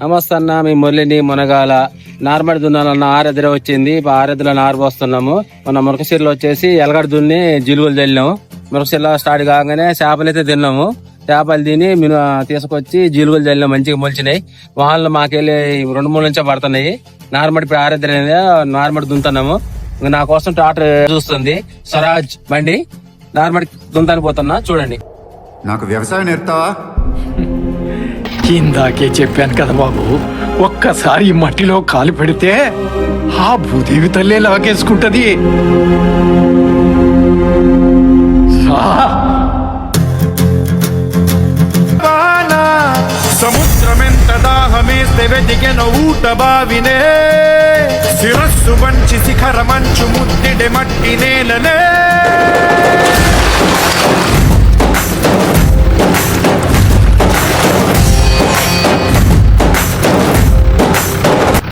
నమస్తే అన్న, మీ మురళిని మునగాల నార్మల్ దున్నాలన్న ఆరెద్ర వచ్చింది. ఆరెద్రలో నారు పోస్తున్నాము. మన మురకశీరలో వచ్చేసి ఎలగడ దున్ని జిలుగులు చల్లినాము. మురకశీరలో స్టార్ట్ కాగానే చేపలు అయితే తిన్నాము. చేపలు తిని మేము తీసుకొచ్చి జిలుగులు చల్లినాం. మంచిగా మొలిచినాయి. వాహనాలు మాకెళ్ళి 2-3 నుంచే పడుతున్నాయి. నార్మల్ ఇప్పుడు ఆరెద్ర నార్మల్ దున్నుతున్నాము. నా కోసం ట్రాక్టర్ చూస్తుంది స్వరాజ్ బండి. నార్మల్ దుంతానికి పోతున్నా, చూడండి. నాకు వ్యవసాయం నేర్పుతావా? ఇందాకే చెప్పాను కదా బాబు, ఒక్కసారి ఈ మట్టిలో కాలు పెడితే ఆ భూదేవి తల్లే లాగేసుకుంటది. సముద్రమెంత దాహమేస్తే వెతికెన ఊట బావినే, శిరస్సు వంచి శిఖర మంచు ముద్దిడే మట్టి నేలనే.